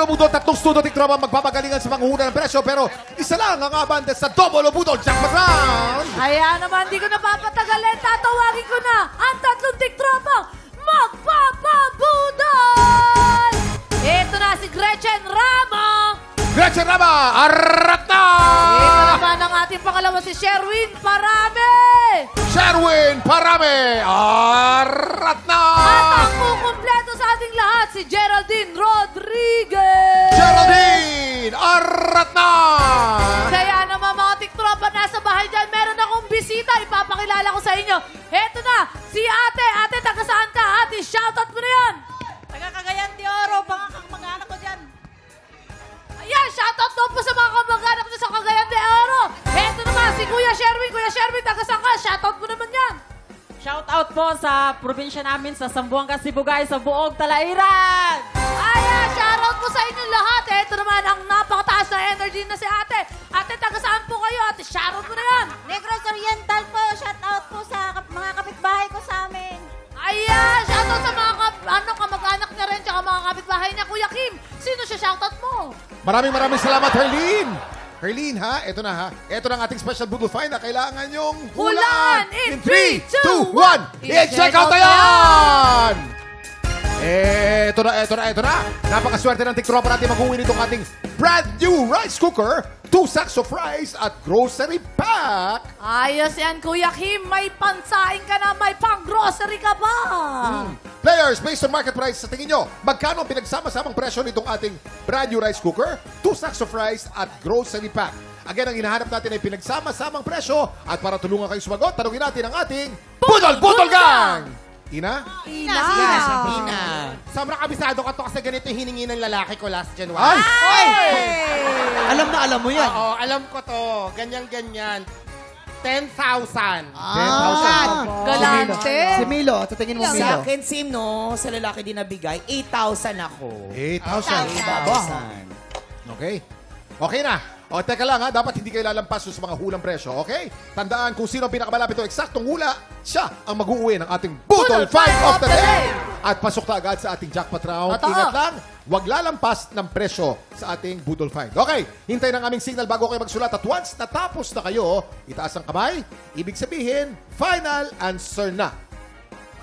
Double o Budol, tatlong studio tiktropa magpapagalingan sa panghuna ng presyo. Pero isa lang ang abante sa Double o Budol Jackpot Round. Kaya naman, di ko napapatagalin. Tatawagin ko na ang tatlong tiktropa magpapabudol! Ito na si Gretchen Rama. Gretchen Rama, arat na! Ito naman ang ating pangalawa si Sherwin Parame. Sherwin Parame, arat na! At ang kukumpleto sa ating lahat, si Geraldine Rodriguez. Geraldine, arat na! Kaya naman mga tiktropa nasa bahay dyan, meron akong bisita. Ipapakilala ko sa inyo. Heto na, si ate. Ate, taga saan ka? Ate, shoutout mo na yan. Taga Cagayan de Oro, baka kamag-anak ko dyan. Ayan, shoutout daw po sa mga kamag-anak niyo sa Cagayan de Oro. Heto naman, si Kuya Sherwin. Kuya Sherwin, taga saan ka? Shoutout mo naman yan. Shout out po sa probinsya namin sa Zamboanga, Sibugay, sa buong Talairan. Ayan, shoutout po sa inyo lahat. Heto naman, ang napakataas na energy na si ate. Ate, taga saan po kayo? Ate, shoutout mo na yan. Negros Oriental po, shout out po sa mga kapitbahay ko sa amin. Ayan, shoutout sa mga kamag-anak niya rin, tsaka mga kapitbahay niya. Kuya Kim, sino siya shoutout mo? Maraming salamat, Herlene. Herlene, ha? Ito na, ha? Ito na ang ating special Budol Find na kailangan yung Hulaan in 3, 2, 1. I-check out na yan! Ito na. Napakaswerte ng tiktropa natin mag-uwi nitong ating brand new rice cooker, 2 sacks of rice at grocery pack. Ayos yan, Kuya Kim. May pansaing ka na, may pang-grocery ka ba? Players, based on market price, sa tingin nyo, magkano ang pinagsama-samang presyo nitong ating brand new rice cooker, 2 sacks of rice at grocery pack? Again, ang hinahanap natin ay pinagsama-samang presyo at para tulungan kayo sumagot, tanungin natin ang ating Budol Gang! Ina? Ina. Sobrang kabisado ka to kasi ganito yung hiningi ng lalaki ko last January. Alam na alam mo yan. Oo, alam ko to. Ganyan-ganyan. 10,000. 10,000. Galante. Si Milo, tatingin mo Sa Milo. akin, same no, sa lalaki din nabigay, 8,000 ako. 8,000. Okay. Okay na. O, teka lang ha, dapat hindi kayo lalampas sa mga hulang presyo, okay? Tandaan kung sino ang pinakamalapit o eksaktong hula, siya ang mag-uwi ng ating Budol Fight of the Day! At pasok na agad sa ating jackpot round. Totoo. Ingat lang, huwag lalampas ng presyo sa ating Budol Fight. Okay, hintayin ang aming signal bago kayo magsulat. At once natapos na kayo, itaas ang kamay, ibig sabihin, final answer na.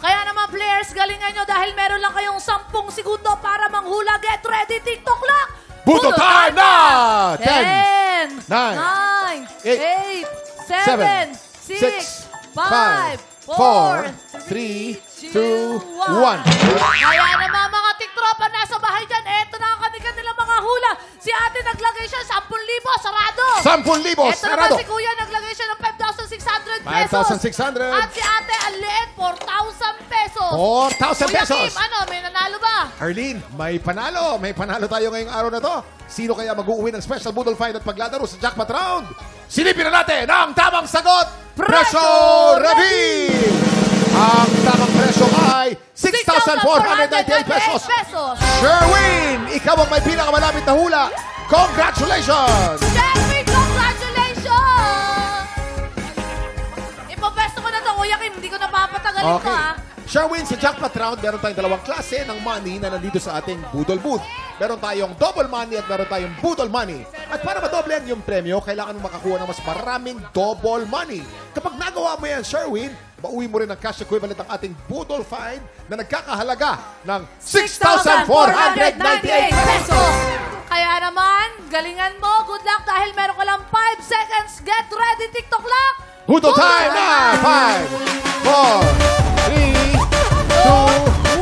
Kaya naman, players, galingan nyo dahil meron lang kayong 10 segundo para manghula. Get ready, TikTok lang! Budol time na! 10, 9, 8, 7, 6, 5, 4, 3, 2, 1. Kaya naman mga tiktropa nasa bahay dyan, eto na ang kanilang mga hula. Si ate naglagay siya 10,000, sarado. 10,000, Eto sarado. naman si kuya naglagay siya ng 5,600 pesos. 5,600. At si ate ang liit, 4,000 pesos. 4,000 Kuya pesos. Kim, ano, may nanalo ba? Arlene, may panalo. May panalo tayo ngayong araw na to. Sino kaya mag-uwi ng special Budol Find at paglalaro sa jackpot round? Silipin na natin ang tamang sagot. Presyo reveal! Ang tamang presyo ay 6,498 pesos. Sherwin, ikaw ang may pinakamalapit na hula. Congratulations! Sherwin, congratulations! Ipabesto ko na to, Kuya Kim. Hindi ko napapatagalin to, ha? Sherwin, sa jackpot round, meron tayong dalawang klase ng money na nandito sa ating Budol Booth. Meron tayong double money at meron tayong Budol money. At para madoble ang iyong premyo, kailangan mo makakuha ng mas maraming double money. Kapag nagawa mo yan, Sherwin, mauwi mo rin ang cash equivalent ng ating Budol Find na nagkakahalaga ng 6,498 pesos. Kaya naman, galingan mo. Good luck dahil meron ka lang 5 seconds. Get ready, TikTok lang. Budol time na! 5, 4, 3, 2,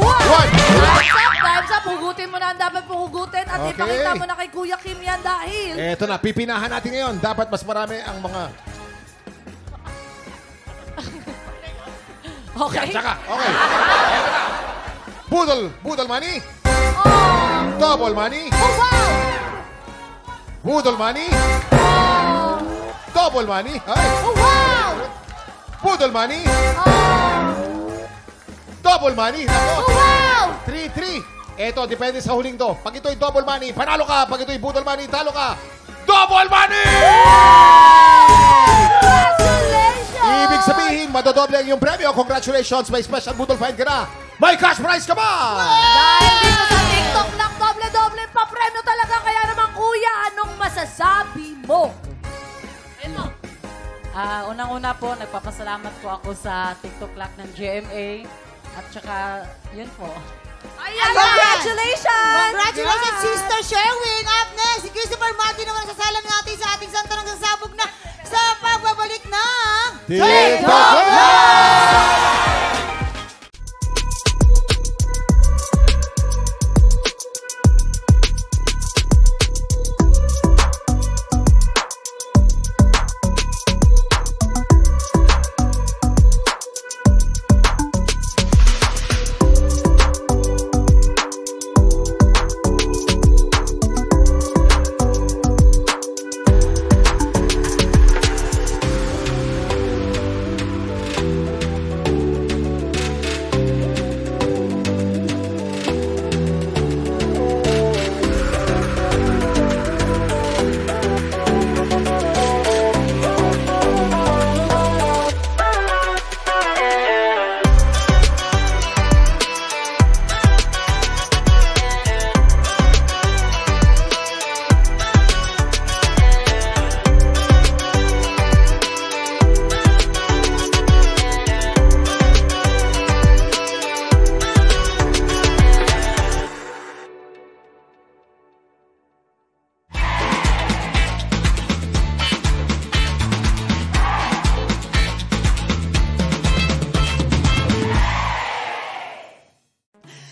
1. Time's up. Hugutin mo na ang dapat puhugutin at Okay. ipakita mo na kay Kuya Kim yan dahil... Eto na, pipinahan natin ngayon. Dapat mas marami ang mga... Okay. Tsaka, okay. Budol money. Oh, Double money. oh wow! Budol money. Oh, Double money. Ay. oh wow! Budol money. Oh, Double money. Ako. oh wow! 3-3. Eto, depende sa huling to. Pag ito'y double money, panalo ka. Pag ito'y budol money, talo ka. Double money! Congratulations! Ibig sabihin, madodoble ang iyong premyo. Congratulations, may special Budol Find ka na. May cash prize ka ba? Dahil dito sa TikTok lang, doble doble pa premyo talaga. Kaya naman, kuya, anong masasabi mo? Ito. Unang-una po, nagpapasalamat po ako sa TikTok Lock ng GMA. At saka, yun po. Ayan! Congratulations! Congratulations, Sister Sherwin! Up next, si Christopher Martin naman ang sasalang natin sa ating santo ng sasabog na sa pagbabalik ng... TikTok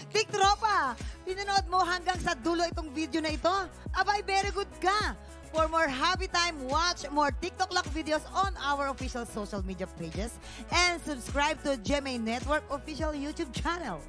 Tiktropa, pinanood mo hanggang sa dulo itong video na ito? Abay, very good ka! For more happy time, watch more TikTok Lock videos on our official social media pages and subscribe to GMA Network official YouTube channel.